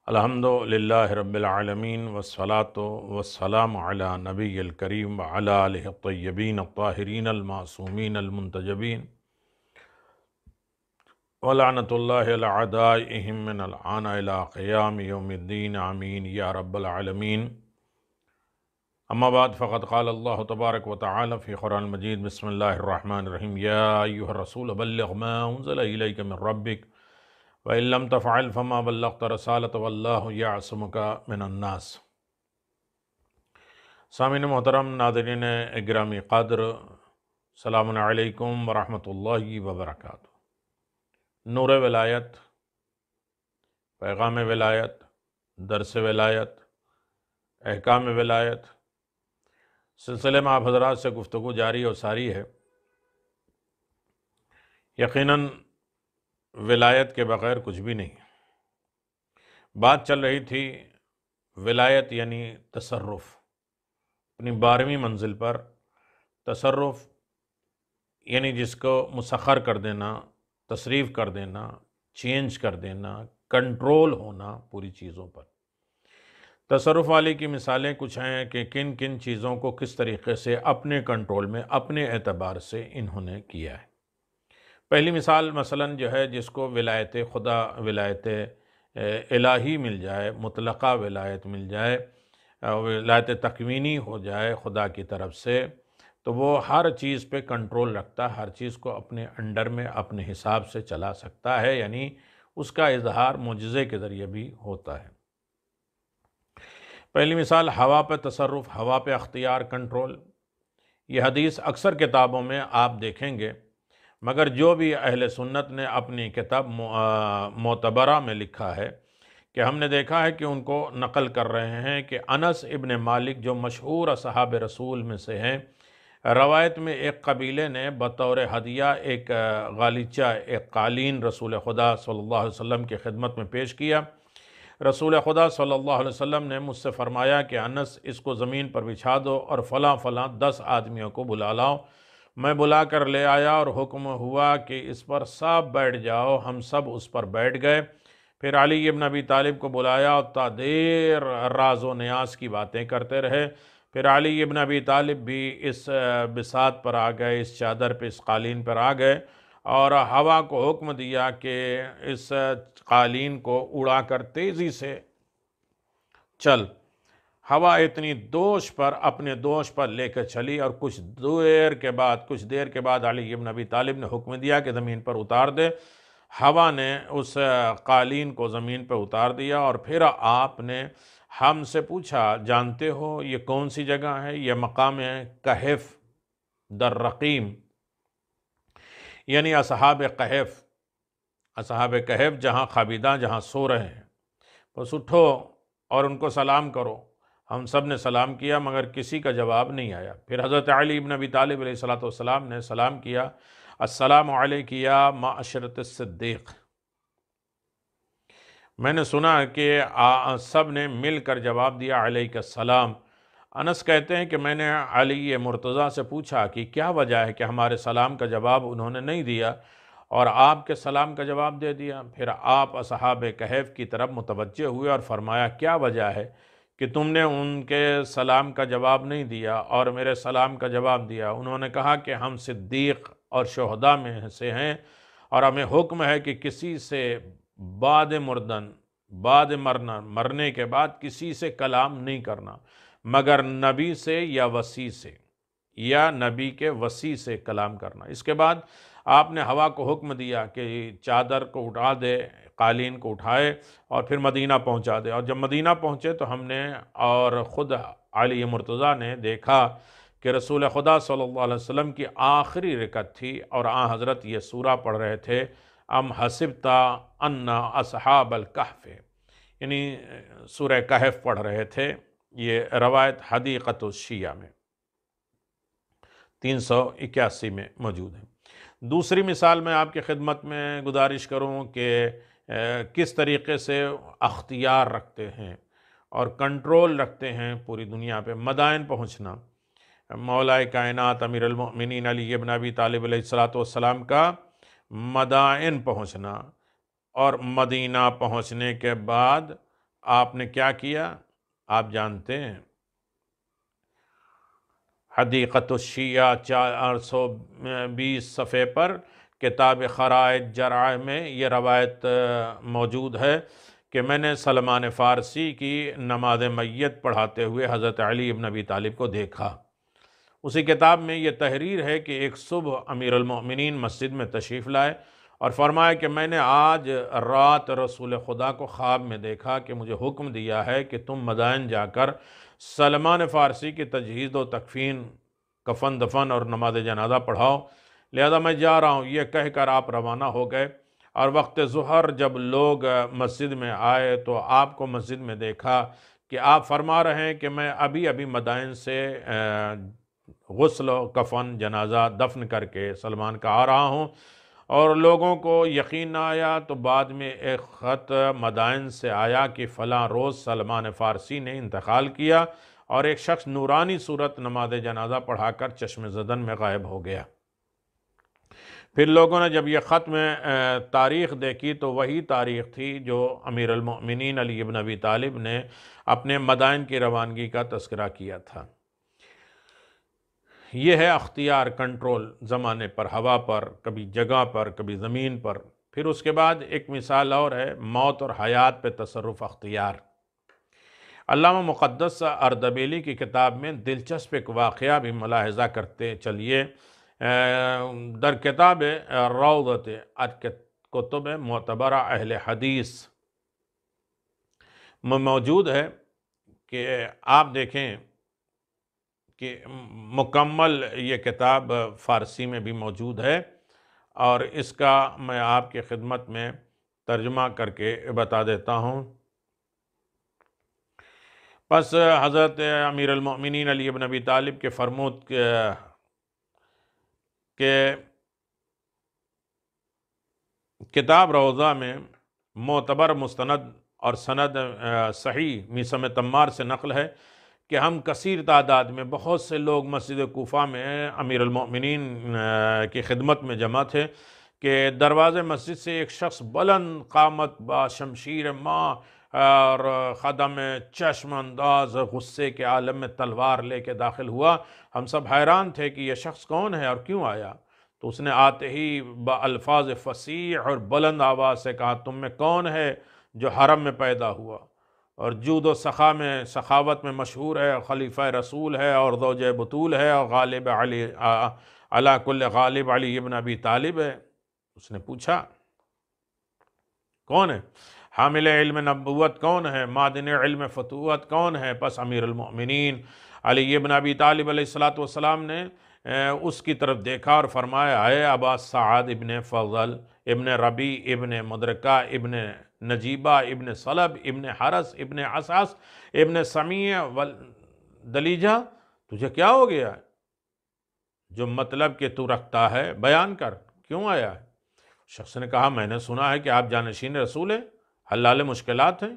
الحمدللہ رب العالمین والصلاة والسلام علی نبی الکریم وعلی آلہ الطیبین الطاہرین المعصومین المنتجبین ولعنۃ اللہ علی اعدائہم من الآن الی قیام یوم الدین آمین یا رب العالمین۔ اما بعد فقد قال اللہ تبارک و تعالی فی قرآن المجید بسم اللہ الرحمن الرحیم یا ایہا الرسول بلغ ما انزل الیک من ربک وَإِن لَّمْ تَفْعَلْ فَمَا بَلَّغْتَ رِسَالَتَهُ وَاللَّهُ يَعْصِمُكَ مِنَ النَّاسِ۔ سامعین محترم، ناظرین گرامی قدر، السلام علیکم ورحمۃ اللہ وبرکاتہ۔ نور ولایت، پیغام ولایت، درس ولایت، احکام ولایت سلسلے میں آپ حضرات سے گفتگو جاری اور ساری ہے۔ یقیناً ولایت کے بغیر کچھ بھی نہیں۔ بات چل رہی تھی ولایت یعنی تصرف، اپنی 12ویں منزل پر تصرف یعنی جس کو مسخر کر دینا، تصریف کر دینا، چینج کر دینا، کنٹرول ہونا پوری چیزوں پر۔ تصرف والی کی مثالیں کچھ ہیں کہ کن کن چیزوں کو کس طریقے سے اپنے کنٹرول میں اپنے اعتبار سے انہوں نے کیا ہے۔ پہلی مثال مثلاً جو ہے جس کو ولایت خدا، ولایت الہی مل جائے، مطلقہ ولایت مل جائے، ولایت تکوینی ہو جائے خدا کی طرف سے، تو وہ ہر چیز پہ کنٹرول رکھتا ہے، ہر چیز کو اپنے انڈر میں اپنے حساب سے چلا سکتا ہے، یعنی اس کا اظہار معجزے کے ذریعے بھی ہوتا ہے۔ پہلی مثال ہوا پہ تصرف، ہوا پہ اختیار، کنٹرول۔ یہ حدیث اکثر کتابوں میں آپ دیکھیں گے، مگر جو بھی اہل سنت نے اپنی کتاب معتبرہ میں لکھا ہے کہ ہم نے دیکھا ہے کہ ان کو نقل کر رہے ہیں کہ انس ابن مالک جو مشہور اصحاب رسول میں سے ہیں، روایت میں ایک قبیلے نے بطور ہدیہ ایک غالیچہ، ایک قالین رسول خدا صلی اللہ علیہ وسلم کی خدمت میں پیش کیا۔ رسول خدا صلی اللہ علیہ وسلم نے مجھ سے فرمایا کہ انس اس کو زمین پر بچھا دو اور فلاں فلاں 10 آدمیوں کو بلا لاؤ۔ میں بلا کر لے آیا اور حکم ہوا کہ اس پر سب بیٹھ جاؤ، ہم سب اس پر بیٹھ گئے۔ پھر علی ابن ابی طالب کو بلایا اور تا دیر راز و نیاز کی باتیں کرتے رہے۔ پھر علی ابن ابی طالب بھی اس بساط پر آ گئے، اس چادر پہ، اس قالین پر آ گئے اور ہوا کو حکم دیا کہ اس قالین کو اڑا کر تیزی سے چل۔ ہوا اتنی دوش پر، اپنے دوش پر لے کر چلی اور کچھ دیر کے بعد علی ابن ابی طالب نے حکم دیا کہ زمین پر اتار دے۔ ہوا نے اس قالین کو زمین پر اتار دیا اور پھر آپ نے ہم سے پوچھا، جانتے ہو یہ کون سی جگہ ہے؟ یہ مقام کہف در رقیم، یعنی اصحاب کہف، اصحاب کہف جہاں خوابیدہ، جہاں سو رہے ہیں، بس اٹھو اور ان کو سلام کرو۔ ہم سب نے سلام کیا مگر کسی کا جواب نہیں آیا۔ پھر حضرت علی ابن ابی طالب علیہ السلام نے سلام کیا، السلام علیک یا معشرۃ الصدیق۔ میں نے سنا کہ سب نے مل کر جواب دیا علیک السلام۔ انس کہتے ہیں کہ میں نے علی مرتضیٰ سے پوچھا کہ کیا وجہ ہے کہ ہمارے سلام کا جواب انہوں نے نہیں دیا اور آپ کے سلام کا جواب دے دیا۔ پھر آپ اصحاب کہف کی طرف متوجہ ہوئے اور فرمایا، کیا وجہ ہے کہ تم نے ان کے سلام کا جواب نہیں دیا اور میرے سلام کا جواب دیا؟ انہوں نے کہا کہ ہم صدیق اور شہداء میں سے ہیں اور ہمیں حکم ہے کہ کسی سے مرنے کے بعد کسی سے کلام نہیں کرنا مگر نبی سے یا وصی سے، یا نبی کے وصی سے کلام کرنا۔ اس کے بعد آپ نے ہوا کو حکم دیا کہ چادر کو اٹھا دے، قالین کو اٹھائے اور پھر مدینہ پہنچا دے۔ اور جب مدینہ پہنچے تو ہم نے اور خود علی مرتضیٰ نے دیکھا کہ رسول خدا صلی اللہ علیہ وسلم کی آخری رکعت تھی اور حضرت یہ سورہ پڑھ رہے تھے، ام حسبت ان اصحاب الکہف، یعنی سورہ کہف پڑھ رہے تھے۔ یہ روایت حدیقۃ الشیعہ میں 381 میں موجود ہے۔ دوسری مثال میں آپ کی خدمت میں گزارش کروں کہ کس طریقے سے اختیار رکھتے ہیں اور کنٹرول رکھتے ہیں پوری دنیا پہ۔ مدائن پہنچنا، مولا کائنات امیر المؤمنین علی ابن ابی طالب علیہ السلام کا مدائن پہنچنا، اور مدینہ پہنچنے کے بعد آپ نے کیا کیا؟ آپ جانتے ہیں، حدیقۃ الشیعہ 420 صفحے پر کتاب خرائط جرائع میں یہ روایت موجود ہے کہ میں نے سلمان فارسی کی نماز میت پڑھاتے ہوئے حضرت علی بن ابی طالب کو دیکھا۔ اسی کتاب میں یہ تحریر ہے کہ ایک صبح امیر المؤمنین مسجد میں تشریف لائے اور فرمایا کہ میں نے آج رات رسول خدا کو خواب میں دیکھا کہ مجھے حکم دیا ہے کہ تم مدائن جا کر سلمان فارسی کی تجہیز و تکفین، کفن دفن اور نماز جنازہ پڑھاؤ، لہذا میں جا رہا ہوں، یہ کہہ کر آپ روانہ ہو گئے۔ اور وقت ظہر جب لوگ مسجد میں آئے تو آپ کو مسجد میں دیکھا کہ آپ فرما رہے ہیں کہ میں ابھی ابھی مدائن سے غسل و کفن جنازہ دفن کر کے سلمان کا آ رہا ہوں، اور لوگوں کو یقین نہ آیا تو بعد میں ایک خط مدائن سے آیا کہ فلاں روز سلمان فارسی نے انتقال کیا، اور ایک شخص نورانی صورت نماز جنازہ پڑھا کر چشم زدن میں غائب ہو گیا۔ پھر لوگوں نے جب یہ خط میں تاریخ دیکھی تو وہی تاریخ تھی جو امیر المؤمنین علی بن ابی طالب نے اپنے مدائن کی روانگی کا تذکرہ کیا تھا۔ یہ ہے اختیار، کنٹرول، زمانے پر، ہوا پر، کبھی جگہ پر، کبھی زمین پر۔ پھر اس کے بعد ایک مثال اور ہے، موت اور حیات پہ تصرف اختیار۔ علامہ مقدس اردبیلی کی کتاب میں دلچسپ ایک واقعہ بھی ملاحظہ کرتے چلیے۔ در کتاب روضۃ کتب معتبرہ اہل حدیث میں موجود ہے کہ آپ دیکھیں کہ مکمل یہ کتاب فارسی میں بھی موجود ہے، اور اس کا میں آپ کی خدمت میں ترجمہ کر کے بتا دیتا ہوں۔ پس حضرت امیر المؤمنین علی بن ابی طالب کے فرمود کہ کتاب روضہ میں معتبر مستند اور سند صحیح میثم تمار سے نقل ہے کہ ہم کثیر تعداد میں بہت سے لوگ مسجد کوفہ میں امیر المؤمنین کی خدمت میں جمع تھے کہ دروازے مسجد سے ایک شخص بلند قامت با شمشیر ماں اور خدم چشم انداز غصے کے عالم میں تلوار لے کے داخل ہوا۔ ہم سب حیران تھے کہ یہ شخص کون ہے اور کیوں آیا؟ تو اس نے آتے ہی با الفاظ فصیح اور بلند آواز سے کہا، تم میں کون ہے جو حرم میں پیدا ہوا اور جود و سخا میں سخاوت میں مشہور ہے، خلیفہ رسول ہے اور زوج بطول ہے اور غالب علی علی کل غالب علی ابن ابی طالب ہے؟ اس نے پوچھا کون ہے؟ حامل علم نبوت کون ہے؟ معدن علم فتوت کون ہے؟ پس امیر المؤمنین علی ابن ابی طالب علیہ السلام نے اس کی طرف دیکھا اور فرمایا، اے ابا سعد ابن فضل ابن ربی ابن مدرکہ ابن نجیبہ ابن صلب ابن حرس ابن عصعص ابن سمیع دلیجہ، تجھے کیا ہو گیا ہے؟ جو مطلب کہ تو رکھتا ہے بیان کر، کیوں آیا ہے؟ شخص نے کہا، میں نے سنا ہے کہ آپ جانشین رسول ہیں، حلال مشکلات ہیں،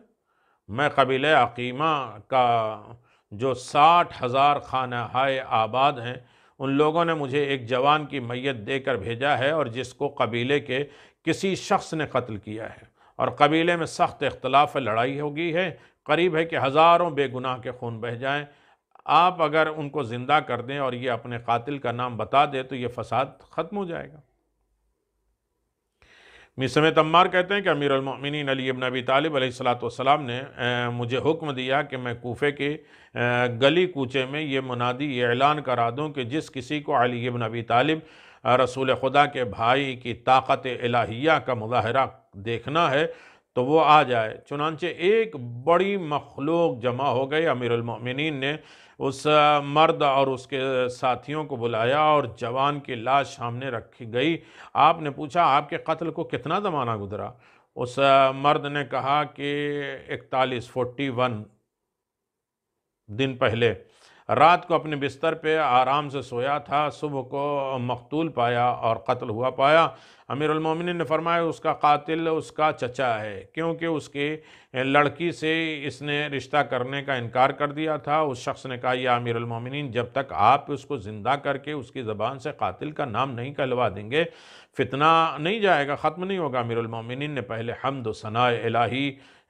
میں قبیلہ عقیمہ کا جو 60,000 خانہ آباد ہیں، ان لوگوں نے مجھے ایک جوان کی میت دے کر بھیجا ہے اور جس کو قبیلے کے کسی شخص نے قتل کیا ہے، اور قبیلے میں سخت اختلاف لڑائی ہو گئی ہے، قریب ہے کہ ہزاروں بے گناہ کے خون بہہ جائیں۔ آپ اگر ان کو زندہ کر دیں اور یہ اپنے قاتل کا نام بتا دے تو یہ فساد ختم ہو جائے گا۔ میثم تمار کہتے ہیں کہ امیر المؤمنین علی ابن ابی طالب علیہ السلام نے مجھے حکم دیا کہ میں کوفے کے گلی کوچے میں یہ منادی یہ اعلان کرا دوں کہ جس کسی کو علی ابن ابی طالب رسول خدا کے بھائی کی طاقت الہیہ کا مظاہرہ دیکھنا ہے تو وہ آ جائے۔ چنانچہ ایک بڑی مخلوق جمع ہو گئی۔ امیر المؤمنین نے اس مرد اور اس کے ساتھیوں کو بلایا اور جوان کی لاش سامنے رکھی گئی۔ آپ نے پوچھا، آپ کے قتل کو کتنا زمانہ گزرا؟ اس مرد نے کہا کہ 41 دن پہلے رات کو اپنے بستر پہ آرام سے سویا تھا، صبح کو مقتول پایا اور قتل ہوا پایا۔ امیر المومنین نے فرمایا اس کا قاتل اس کا چچا ہے، کیونکہ اس کی لڑکی سے اس نے رشتہ کرنے کا انکار کر دیا تھا۔ اس شخص نے کہا، یا امیر المومنین، جب تک آپ اس کو زندہ کر کے اس کی زبان سے قاتل کا نام نہیں کہلوا دیں گے فتنہ نہیں جائے گا، ختم نہیں ہوگا۔ امیر المومنین نے پہلے حمد و ثناء الہی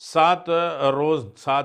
7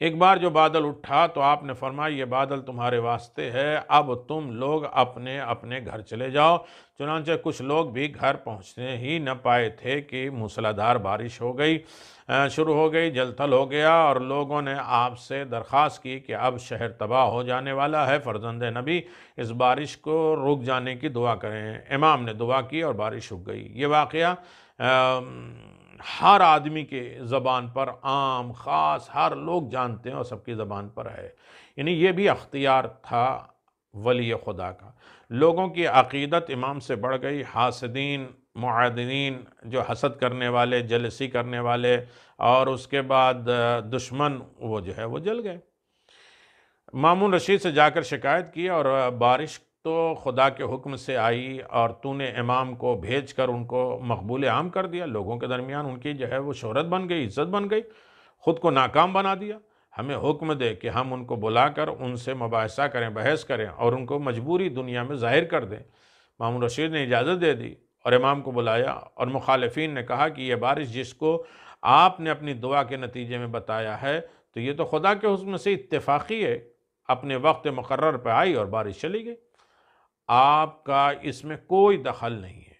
ایک بار جو بادل اٹھا تو آپ نے فرمایا یہ بادل تمہارے واسطے ہے، اب تم لوگ اپنے اپنے گھر چلے جاؤ۔ چنانچہ کچھ لوگ بھی گھر پہنچنے ہی نہ پائے تھے کہ موسلادھار بارش ہو گئی، شروع ہو گئی، جل تھل ہو گیا، اور لوگوں نے آپ سے درخواست کی کہ اب شہر تباہ ہو جانے والا ہے، فرزند نبی اس بارش کو رک جانے کی دعا کریں۔ امام نے دعا کی اور بارش رک گئی۔ یہ واقعہ ہر آدمی کے زبان پر، عام خاص ہر لوگ جانتے ہیں اور سب کی زبان پر ہے۔ یعنی یہ بھی اختیار تھا ولی خدا کا۔ لوگوں کی عقیدت امام سے بڑھ گئی، حاسدین، معاندین، جو حسد کرنے والے، جلسی کرنے والے، اور اس کے بعد دشمن، وہ جو ہے وہ جل گئے۔ مامون رشید سے جا کر شکایت کی، اور بارش تو خدا کے حکم سے آئی اور تو نے امام کو بھیج کر ان کو مقبول عام کر دیا، لوگوں کے درمیان ان کی جو ہے وہ شہرت بن گئی، عزت بن گئی، خود کو ناکام بنا دیا۔ ہمیں حکم دے کہ ہم ان کو بلا کر ان سے مباحثہ کریں، بحث کریں، اور ان کو مجبوری دنیا میں ظاہر کر دیں۔ مامون رشید نے اجازت دے دی اور امام کو بلایا، اور مخالفین نے کہا کہ یہ بارش جس کو آپ نے اپنی دعا کے نتیجے میں بتایا ہے تو یہ تو خدا کے حکم سے اتفاقی ہے، اپنے وقت مقرر پہ آئی اور بارش چلی گئی، آپ کا اس میں کوئی دخل نہیں ہے۔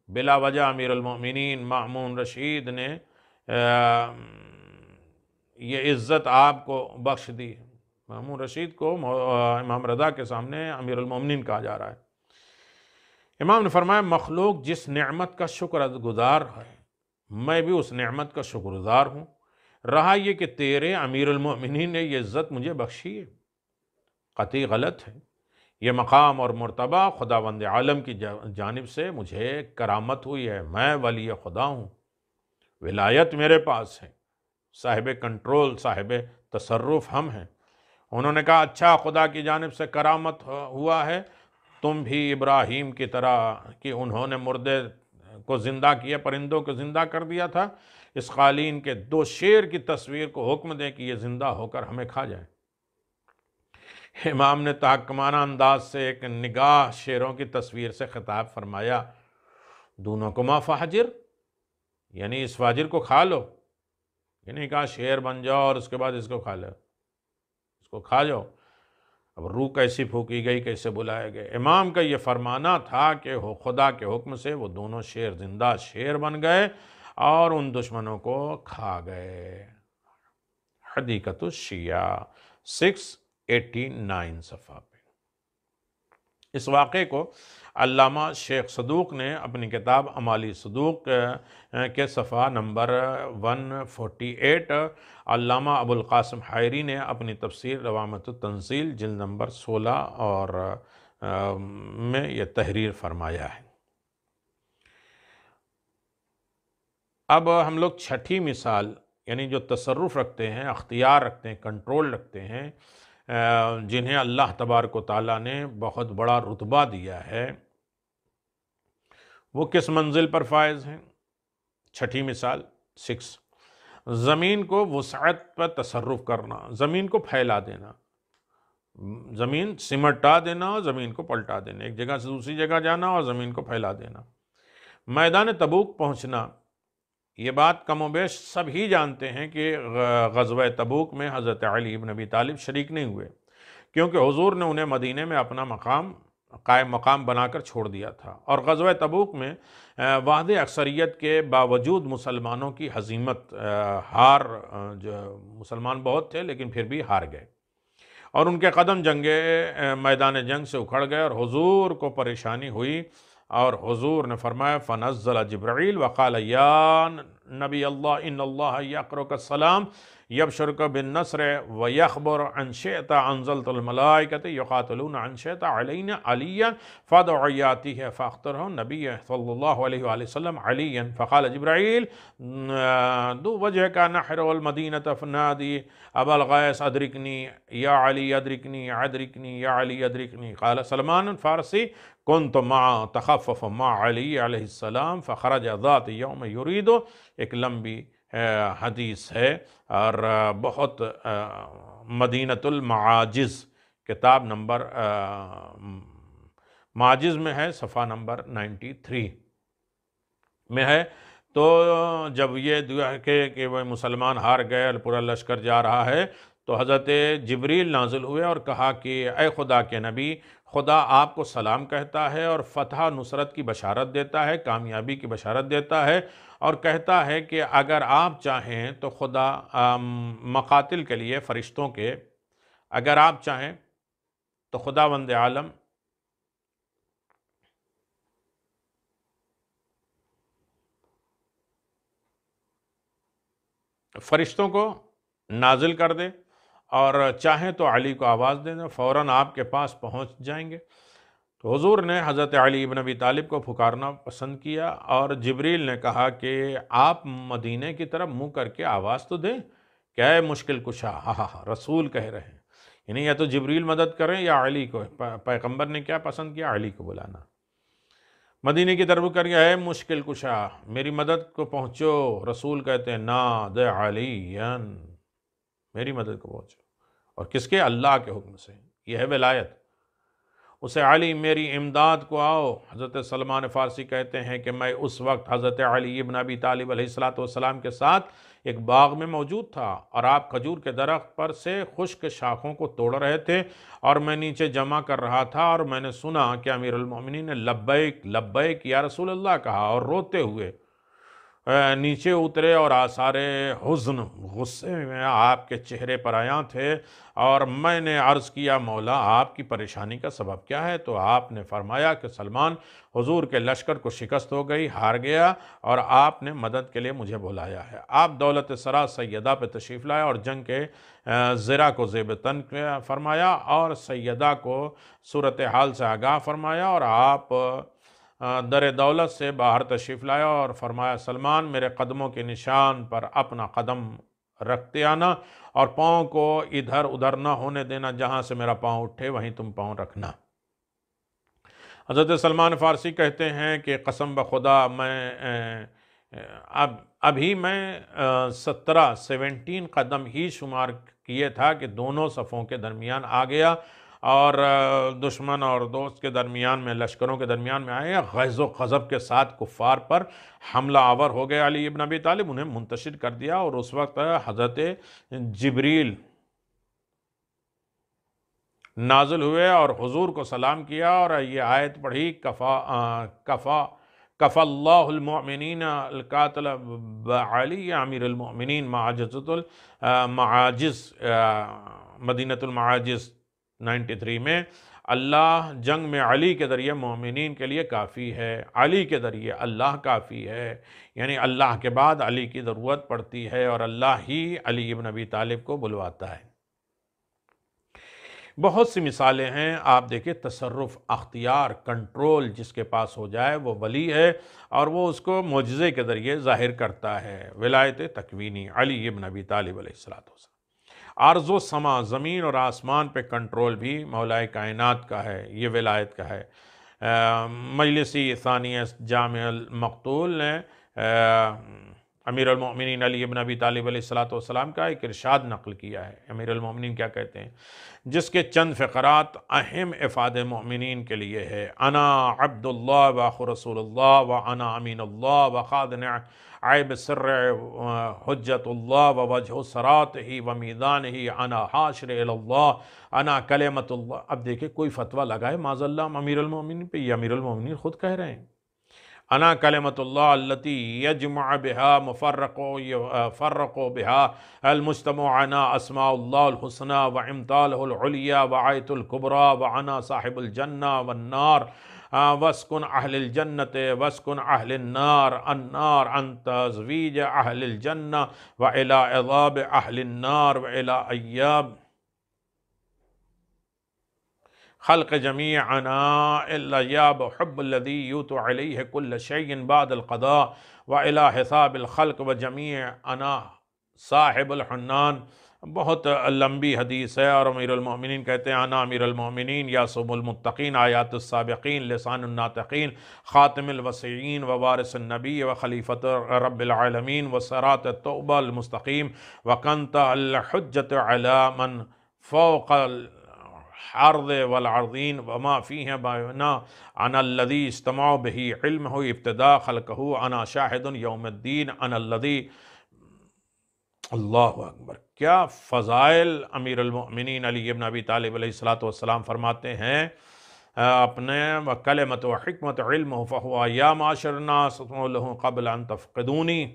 بلا وجہ امیر المومنین مامون رشید نے یہ عزت آپ کو بخش دی۔ مامون رشید کو امام رضا کے سامنے امیر المومنین کہا جا رہا ہے۔ امام نے فرمایا مخلوق جس نعمت کا شکر گزار ہے میں بھی اس نعمت کا شکر گزار ہوں، رہا یہ کہ تیرے امیر المومنین نے یہ عزت مجھے بخشی ہے، قطعی غلط ہے۔ یہ مقام اور مرتبہ خداوند عالم کی جانب سے مجھے کرامت ہوئی ہے، میں ولی خدا ہوں، ولایت میرے پاس ہے، صاحب کنٹرول، صاحب تصرف ہم ہیں۔ انہوں نے کہا اچھا، خدا کی جانب سے کرامت ہوا ہے، تم بھی ابراہیم کی طرح کہ انہوں نے مردے کو زندہ کیا، پرندوں کو زندہ کر دیا تھا، اس قالین کے 2 شیر کی تصویر کو حکم دیں کہ یہ زندہ ہو کر ہمیں کھا جائیں۔ امام نے تحکمانہ انداز سے ایک نگاہ شیروں کی تصویر سے خطاب فرمایا، دونوں کو ما فاجر، یعنی اس فاجر کو کھا لو، یہ نہیں کہا شیر بن جاؤ اور اس کے بعد اس کو کھا لو، اس کو کھا جاؤ۔ اب روح کیسی پھونکی گئی، کیسے بلائے گئے۔ امام کا یہ فرمانا تھا کہ خدا کے حکم سے وہ دونوں شیر زندہ شیر بن گئے اور ان دشمنوں کو کھا گئے۔ حدیقۃ الشیعہ 689 صفحہ پہ۔ اس واقعے کو علامہ شیخ صدوق نے اپنی کتاب اعمال صدوق کے صفحہ نمبر 148، علامہ ابو القاسم حائری نے اپنی تفسیر روامۃ التنزیل جلد نمبر 16 اور میں یہ تحریر فرمایا ہے۔ اب ہم لوگ چھٹی مثال، یعنی جو تصرف رکھتے ہیں، اختیار رکھتے ہیں، کنٹرول رکھتے ہیں، جنہیں اللہ تبارک و تعالیٰ نے بہت بڑا رتبہ دیا ہے، وہ کس منزل پر فائز ہیں؟ چھٹی مثال 6، زمین کو وسعت پر تصرف کرنا، زمین کو پھیلا دینا، زمین سمٹا دینا اور زمین کو پلٹا دینا، ایک جگہ سے دوسری جگہ جانا اور زمین کو پھیلا دینا، میدان تبوک پہنچنا۔ یہ بات کم و بیش سب ہی جانتے ہیں کہ غزوہ تبوک میں حضرت علی بن ابی طالب شریک نہیں ہوئے، کیونکہ حضور نے انہیں مدینے میں اپنا قائم مقام بنا کر چھوڑ دیا تھا، اور غزوہ تبوک میں واحد اکثریت کے باوجود مسلمانوں کی ہزیمت، ہار، جو مسلمان بہت تھے لیکن پھر بھی ہار گئے، اور ان کے قدم میدان جنگ سے اکھڑ گئے، اور حضور کو پریشانی ہوئی، اور حضور نے فرمایا فنزل جبرائیل وقال یا نبی اللہ ان اللہ یقرؤک السلام یبشرک بالنصر ویخبر عن شئت انزلت الملائکۃ یقاتلون عن شئت علینا علیا فادع یاتیہ فاخترہ نبی صلی اللہ علیہ وآلہ وسلم علیا فقال جبرائیل دو وجہ کا نحر المدینة فنادی ابا الغیث ادرکنی یا علی ادرکنی ادرکنی یا علی ادرکنی قال سلمان الفارسی كنت مع تخفف مع علی علیہ السلام فخرج ذات یوم یریدو، ایک لمبی حدیث ہے، اور بہت مدینۃ المعاجز کتاب نمبر معاجز میں ہے، صفحہ نمبر 93 میں ہے۔ تو جب یہ دعا کہ وہ مسلمان ہار گئے، پورا لشکر جا رہا ہے، تو حضرت جبریل نازل ہوئے اور کہا کہ اے خدا کے نبی، خدا آپ کو سلام کہتا ہے اور فتح نصرت کی بشارت دیتا ہے، کامیابی کی بشارت دیتا ہے، اور کہتا ہے کہ اگر آپ چاہیں تو خدا مقاتل کے لیے فرشتوں کے، اگر آپ چاہیں تو خداوند عالم فرشتوں کو نازل کر دے، اور چاہیں تو علی کو آواز دے دیں، فوراً آپ کے پاس پہنچ جائیں گے۔ تو حضور نے حضرت علی ابن ابی طالب کو پکارنا پسند کیا، اور جبریل نے کہا کہ آپ مدینے کی طرف منہ کر کے آواز تو دیں، کیا ہے مشکل کشا، ہاں ہاں ہاں، رسول کہہ رہے ہیں، یعنی یا تو جبریل مدد کریں یا علی کو۔ پیغمبر نے کیا پسند کیا؟ علی کو بلانا، مدینے کی طرف کر گیا ہے مشکل کشا، میری مدد کو پہنچو۔ رسول کہتے ہیں ناد علی، میری مدد کو پہنچو، اور کس کے؟ اللہ کے حکم سے، یہ ہے ولایت۔ اسے علی میری امداد کو آؤ۔ حضرت سلمان فارسی کہتے ہیں کہ میں اس وقت حضرت علی ابن ابی طالب علیہ السلام کے ساتھ ایک باغ میں موجود تھا، اور آپ کھجور کے درخت پر سے خشک شاخوں کو توڑ رہے تھے، اور میں نیچے جمع کر رہا تھا، اور میں نے سنا کہ امیر المومنین نے لبیک لبیک یا رسول اللہ کہا، اور روتے ہوئے نیچے اترے، اور آثار حزن، غصے میں آپ کے چہرے پر عیاں تھے، اور میں نے عرض کیا مولا آپ کی پریشانی کا سبب کیا ہے؟ تو آپ نے فرمایا کہ سلمان، حضور کے لشکر کو شکست ہو گئی، ہار گیا، اور آپ نے مدد کے لیے مجھے بلایا ہے۔ آپ دولت سرا سیدہ پہ تشریف لائے اور جنگ کے زرہ کو زیب تن فرمایا، اور سیدہ کو صورتحال سے آگاہ فرمایا، اور آپ در دولت سے باہر تشریف لایا اور فرمایا سلمان میرے قدموں کے نشان پر اپنا قدم رکھتے آنا، اور پاؤں کو ادھر ادھر نہ ہونے دینا، جہاں سے میرا پاؤں اٹھے وہیں تم پاؤں رکھنا۔ حضرت سلمان فارسی کہتے ہیں کہ قسم بخدا میں ابھی میں 17 قدم ہی شمار کیے تھا کہ دونوں صفوں کے درمیان آ گیا، اور دشمن اور دوست کے درمیان میں، لشکروں کے درمیان میں آئے، غیظ و غضب کے ساتھ کفار پر حملہ آور ہو گئے علی ابن ابی طالب، انہیں منتشر کر دیا، اور اس وقت حضرت جبریل نازل ہوئے اور حضور کو سلام کیا، اور یہ آیت پڑھی کفا اللہ المؤمنین القاتل بعلی امیر المؤمنین معجزۃ المعاجز، مدینۃ المعاجز 93 میں، اللہ جنگ میں علی کے ذریعے مومنین کے لیے کافی ہے، علی کے ذریعے اللہ کافی ہے، یعنی اللہ کے بعد علی کی ضرورت پڑتی ہے، اور اللہ ہی علی ابن ابی طالب کو بلواتا ہے۔ بہت سی مثالیں ہیں، آپ دیکھیں تصرف، اختیار، کنٹرول جس کے پاس ہو جائے وہ ولی ہے، اور وہ اس کو معجزے کے ذریعے ظاہر کرتا ہے۔ ولایت تکوینی علی ابن ابی طالب علیہ السلام۔ ارض و سما، زمین اور آسمان پہ کنٹرول بھی مولا کائنات کا ہے، یہ ولایت کا ہے۔ مجلسی ثانیہ جامع المقتول نے امیر المؤمنین علی ابن ابی طالب علیہ السلام کا ایک ارشاد نقل کیا ہے۔ امیر المؤمنین کیا کہتے ہیں، جس کے چند فقرات اہم افاد مومنین کے لیے ہے: انا عبد اللہ و اخو رسول اللہ و انا امین اللہ و خادن عیب سر حجت اللہ و وجہ سرات ہی و میدان ہی، انا حاشر اللہ، انا کلمت اللہ۔ اب دیکھیں کوئی فتویٰ لگائے معاذ اللہ امیر المؤمنین پہ، یہ امیر المؤمنین خود کہہ رہے ہیں، انا کلمت اللہ التي یجمع بها فرق بها المجتمع، انا اسماء اللہ الحسنى وامثالہ العلیٰ وآیت الکبریٰ، وانا صاحب الجنہ والنار، واسکن اہل الجنت واسکن اہل النار، النار عن تزویج اہل الجنہ والى عذاب اہل النار والى ایاب خلق جميع عناء الایاب، حب الذي یوت علیہ کل شیء بعد القضاء والى حساب الخلق وجميع انا صاحب الحنان۔ بہت لمبی حدیث ہے، اور امیر المؤمنین کہتے ہیں انا امیر المؤمنین یاسم المتقین، آیات السابقین، لسان الناطقین، خاتم الوصیین ووارث النبی وخلیفۃ رب العالمین وصراط التوبہ المستقیم وکنت الحجت علی من فوق الارض والعرضین وما فیہ باینا، انا الذی استمع به علمہ ابتداء خلقہ، انا شاہد یوم الدین، انا الذی اللہ اکبر! کیا فضائل امیر المؤمنین علی ابن ابی طالب علیہ الصلوۃ والسلام فرماتے ہیں اپنے کلمۃ و حکمت علم فہو یا معاشر الناس له قبل ان تفقدونی۔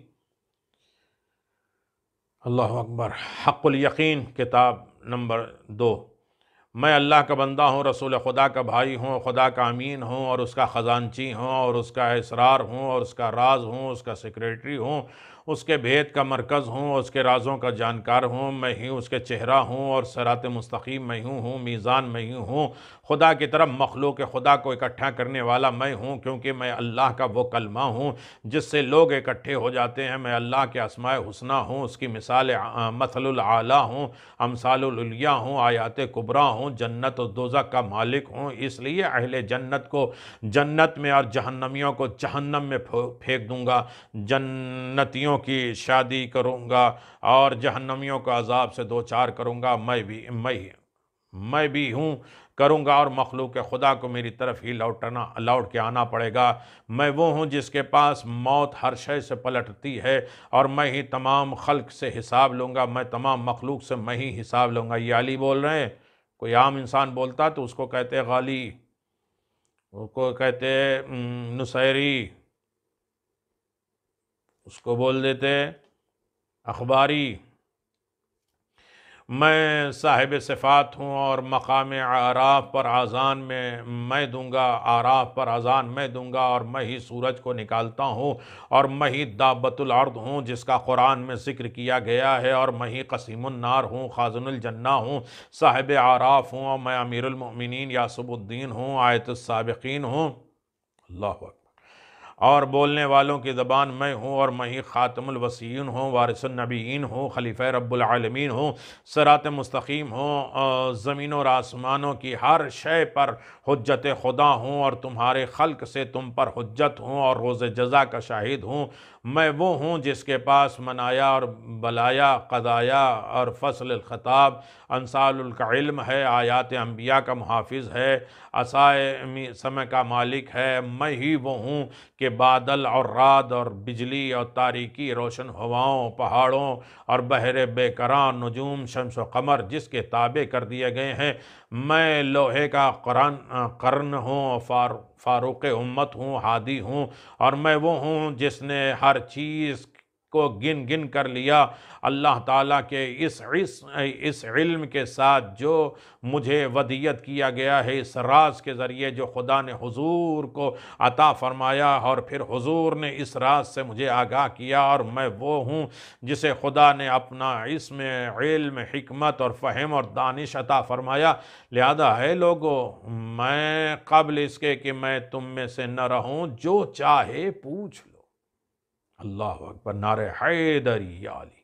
اللہ اکبر! حق الیقین کتاب نمبر 2۔ میں اللہ کا بندہ ہوں، رسول خدا کا بھائی ہوں، خدا کا امین ہوں اور اس کا خزانچی ہوں اور اس کا اسرار ہوں اور اس کا راز ہوں، اس کا سیکریٹری ہوں، اس کے بھید کا مرکز ہوں، اس کے رازوں کا جانکار ہوں، میں ہی اس کے چہرہ ہوں اور صراط مستقیم میں ہوں، میزان میں ہوں، خدا کی طرف مخلوق خدا کو اکٹھا کرنے والا میں ہوں، کیونکہ میں اللہ کا وہ کلمہ ہوں جس سے لوگ اکٹھے ہو جاتے ہیں۔ میں اللہ کے اسماء حسنی ہوں، اس کی مثال مثل الاعلیٰ ہوں، امثال الاولیاء ہوں، آیات کبریٰ ہوں، جنت و دوزخ کا مالک ہوں، اس لیے اہل جنت کو جنت میں اور جہنمیوں کو جہنم میں پھینک دوں گا، جنتیوں کی شادی کروں گا اور جہنمیوں کو عذاب سے دوچار کروں گا، میں بھی ہوں کروں گا، اور مخلوق خدا کو میری طرف ہی لوٹ کے آنا پڑے گا۔ میں وہ ہوں جس کے پاس موت ہر شے سے پلٹتی ہے، اور میں ہی تمام خلق سے حساب لوں گا، میں تمام مخلوق سے میں ہی حساب لوں گا۔ یہ علی بول رہے ہیں، کوئی عام انسان بولتا تو اس کو کہتے غالی، اس کو کہتے نصیری، اس کو بول دیتے اخباری۔ میں صاحب صفات ہوں اور مقام اعراف پر اذان میں دوں گا، اعراف پر اذان میں دوں گا، اور میں ہی سورج کو نکالتا ہوں، اور میں ہی دابۃ الارض ہوں جس کا قرآن میں ذکر کیا گیا ہے، اور میں ہی قسیم النار ہوں، خازن الجنہ ہوں، صاحب اعراف ہوں، اور میں امیر المؤمنین یاسب الدین ہوں، آیت السابقین ہوں۔ اللہ اکبر! اور بولنے والوں کی زبان میں ہوں، اور میں ہی خاتم الوصیین ہوں، وارث النبیین ہوں، خلیفہ رب العالمین ہوں، صراط مستقیم ہوں، اور زمین اور آسمانوں کی ہر شے پر حجت خدا ہوں، اور تمہارے خلق سے تم پر حجت ہوں، اور روز جزا کا شاہد ہوں۔ میں وہ ہوں جس کے پاس منایا اور بلایا، قضایا اور فصل الخطاب، انصال العلم ہے، آیات انبیاء کا محافظ ہے، عصائے سمع کا مالک ہے۔ میں ہی وہ ہوں کہ بادل اور رعد اور بجلی اور تاریکی، روشن ہواؤں، پہاڑوں اور بحر بے کراں، نجوم، شمس و قمر جس کے تابع کر دیے گئے ہیں۔ میں لوہے کا قرن ہوں، فاروق امت ہوں، ہادی ہوں، اور میں وہ ہوں جس نے ہر چیز کو گن گن کر لیا۔ اللہ تعالیٰ کے اس علم کے ساتھ جو مجھے ودیت کیا گیا ہے، اس راز کے ذریعے جو خدا نے حضور کو عطا فرمایا، اور پھر حضور نے اس راز سے مجھے آگاہ کیا، اور میں وہ ہوں جسے خدا نے اپنا علم، حکمت اور فہم اور دانش عطا فرمایا۔ لہذا ہے لوگو، میں قبل اس کے کہ میں تم میں سے نہ رہوں، جو چاہے پوچھ لو۔ اللہ اکبر! نعرہ حیدری یا علی!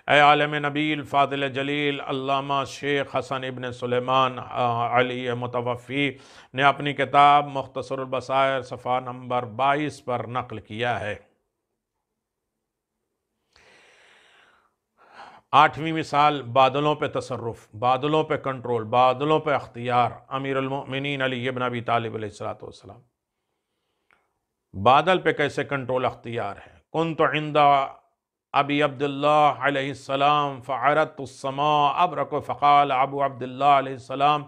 اے عالم نبیل، فاضل جلیل، علامہ شیخ حسن ابن سلیمان علی متوفی نے اپنی کتاب مختصر البصائر صفحہ نمبر 22 پر نقل کیا ہے۔ 8ویں مثال، بادلوں پہ تصرف، بادلوں پہ کنٹرول، بادلوں پہ اختیار، امیر المؤمنین علی ابن ابی طالب علیہ السلام۔ بادل پہ کیسے کنٹرول اختیار ہے؟ کنت عند ابی عبداللہ علیہ السلام فعرضت السماء ابرق فقال ابو عبداللہ علیہ السلام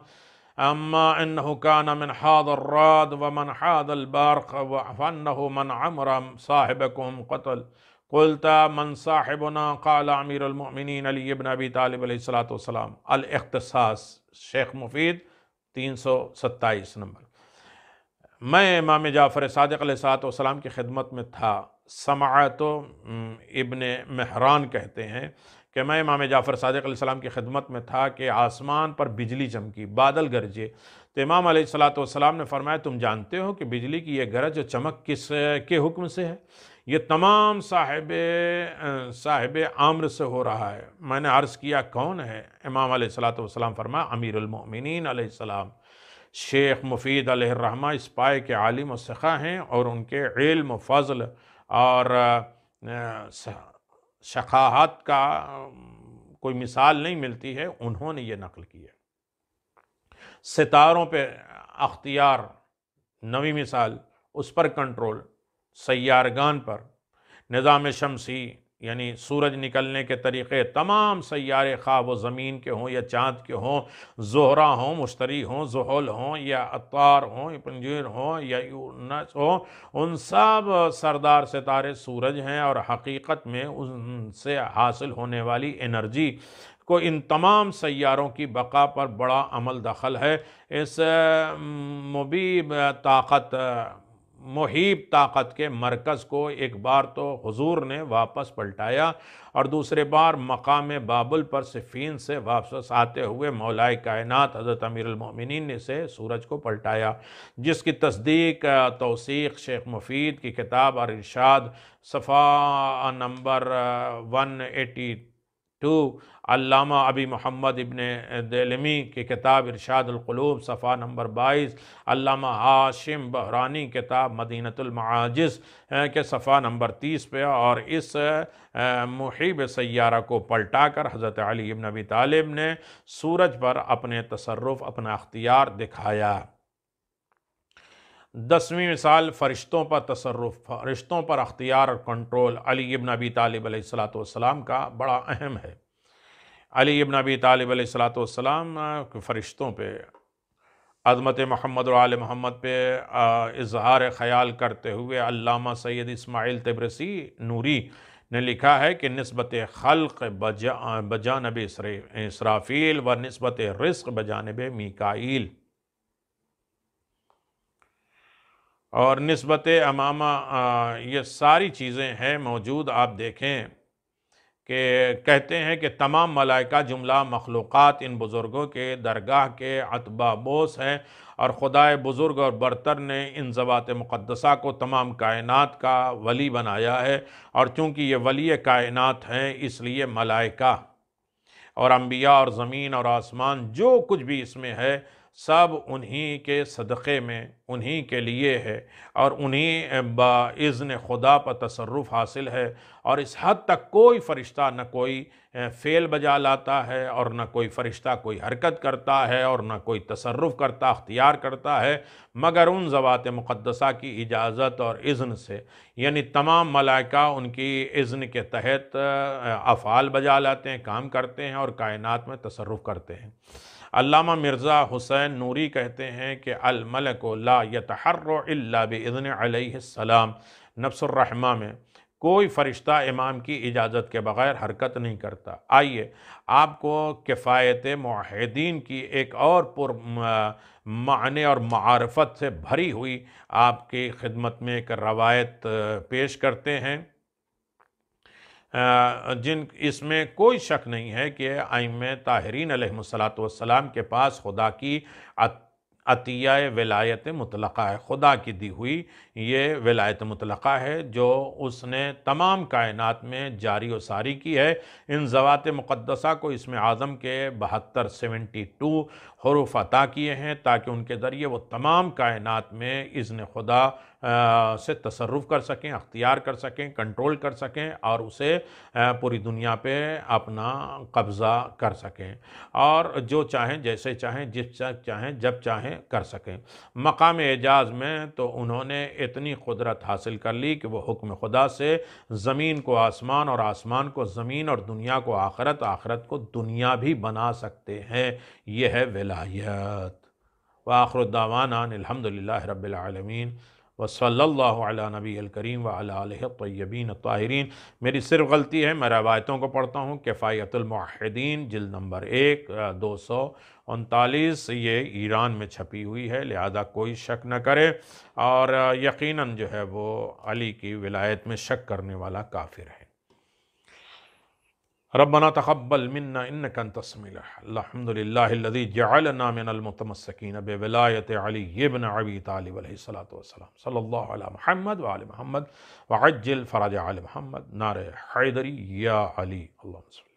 اما انه كان من حاض الرعد ومن حاض البرق فانه من عمر صاحبكم قتل قلت من صاحبنا قال امیر المؤمنین علی ابن ابی طالب علیہ السلام۔ الاختصاص، شیخ مفید، 327 نمبر۔ میں امام جعفر صادق علیہ السلام کی خدمت میں تھا۔ سمعت ابن مہران کہتے ہیں کہ میں امام جعفر صادق علیہ السلام کی خدمت میں تھا کہ آسمان پر بجلی چمکی، بادل گرجے، تو امام علیہ السلام نے فرمایا تم جانتے ہو کہ بجلی کی یہ گرج و چمک کس کے حکم سے ہے؟ یہ تمام صاحب امر سے ہو رہا ہے۔ میں نے عرض کیا کون ہے؟ امام علیہ السلام فرمایا امیر المؤمنین علیہ السلام۔ شیخ مفید علیہ الرحمہ اس پائے کے عالم و سخا ہیں، اور ان کے علم و فضل اور شقاحت کا کوئی مثال نہیں ملتی ہے، انہوں نے یہ نقل کی ہے۔ ستاروں پہ اختیار، 9ویں مثال، اس پر کنٹرول، سیارگان پر، نظام شمسی یعنی سورج نکلنے کے طریقے، تمام سیارے خواہ وہ زمین کے ہوں یا چاند کے ہوں، زہرہ ہوں، مشتری ہوں، زحل ہوں یا عطار ہوں، پنجیر ہوں یا یونس ہوں، ان سب سردار ستارے سورج ہیں، اور حقیقت میں ان سے حاصل ہونے والی انرجی کو ان تمام سیاروں کی بقا پر بڑا عمل دخل ہے۔ اس مبیب طاقت، محیب طاقت کے مرکز کو ایک بار تو حضور نے واپس پلٹایا، اور دوسرے بار مقام بابل پر صفین سے واپس آتے ہوئے مولا کائنات حضرت امیر المومنین نے سے سورج کو پلٹایا، جس کی تصدیق توثیق شیخ مفید کی کتاب الارشاد صفحہ نمبر 182، علامہ ابی محمد ابن دیلمی کی کتاب ارشاد القلوب صفحہ نمبر 22، علامہ ہاشم بحرانی کتاب مدینۃ المعاجز کے صفحہ نمبر 30 پہ، اور اس محیب سیارہ کو پلٹا کر حضرت علی ابن ابی طالب نے سورج پر اپنے تصرف، اپنا اختیار دکھایا۔ 10ویں مثال فرشتوں پر تصرف، فرشتوں پر اختیار اور کنٹرول علی ابن ابی طالب علیہ السلام کا بڑا اہم ہے۔ علی ابن ابی طالب علیہ السلام فرشتوں پہ، عظمت محمد و آل محمد پہ اظہار خیال کرتے ہوئے علامہ سید اسماعیل طبرسی نوری نے لکھا ہے کہ نسبت خلق بجانب اسرافیل و نسبت رزق بجانب میکائیل، اور نسبت امامہ یہ ساری چیزیں ہیں موجود۔ آپ دیکھیں کہ کہتے ہیں کہ تمام ملائکہ جملہ مخلوقات ان بزرگوں کے درگاہ کے اتباع بوس ہیں، اور خدائے بزرگ اور برتر نے ان ذوات مقدسہ کو تمام کائنات کا ولی بنایا ہے، اور چونکہ یہ ولی کائنات ہیں اس لیے ملائکہ اور انبیاء اور زمین اور آسمان جو کچھ بھی اس میں ہے سب انہی کے صدقے میں، انہی کے لیے ہے، اور انہی باذن خدا پر تصرف حاصل ہے، اور اس حد تک کوئی فرشتہ نہ کوئی فعل بجا لاتا ہے، اور نہ کوئی فرشتہ کوئی حرکت کرتا ہے، اور نہ کوئی تصرف کرتا، اختیار کرتا ہے، مگر ان ذوات مقدسہ کی اجازت اور اذن سے، یعنی تمام ملائکہ ان کی اذن کے تحت افعال بجا لاتے ہیں، کام کرتے ہیں اور کائنات میں تصرف کرتے ہیں۔ علامہ مرزا حسین نوری کہتے ہیں کہ الملک لا یتحرک الا باذن علیہ السلام، نفس الرحمہ میں کوئی فرشتہ امام کی اجازت کے بغیر حرکت نہیں کرتا۔ آئیے آپ کو کفایت موحدین کی ایک اور پر معنی اور معارفت سے بھری ہوئی آپ کی خدمت میں ایک روایت پیش کرتے ہیں، اس میں کوئی شک نہیں ہے کہ ائمہ طاہرین علیہ السلام کے پاس خدا کی عطیہ ولایت مطلقہ ہے، خدا کی دی ہوئی یہ ولایت مطلقہ ہے جو اس نے تمام کائنات میں جاری و ساری کی ہے۔ ان ذوات مقدسہ کو اسم اعظم کے 72 حروف عطا کیے ہیں تاکہ ان کے ذریعے وہ تمام کائنات میں اذن خدا سے تصرف کر سکیں، اختیار کر سکیں، کنٹرول کر سکیں، اور اسے پوری دنیا پہ اپنا قبضہ کر سکیں، اور جو چاہیں جیسے چاہیں جس چاہیں جب چاہیں کر سکیں۔ مقام اعجاز میں تو انہوں نے اتنی قدرت حاصل کر لی کہ وہ حکم خدا سے زمین کو آسمان اور آسمان کو زمین اور دنیا کو آخرت، آخرت کو دنیا بھی بنا سکتے ہیں۔ یہ ہے ولایت۔ وآخر الدعوانا الحمدللہ رب العالمین، وصلی اللہ علی نبی الکریم وعلی آلہ الطیبین الطاہرین۔ میری صرف غلطی ہے، میں روایتوں کو پڑھتا ہوں۔ کفایت الموحدین جلد نمبر 1 239، یہ ایران میں چھپی ہوئی ہے، لہذا کوئی شک نہ کرے، اور یقیناً جو ہے وہ علی کی ولایت میں شک کرنے والا کافر ہے۔ ربنا تقبل منا انك انت السميع العليم، الحمد لله الذي جعلنا من المتمسكين بولایت علی ابن ابی طالب علیہ السلام، صلی اللہ علی محمد وآل محمد وعجل فرج آل محمد، نعرہ حیدری یا علی، اللہم صلی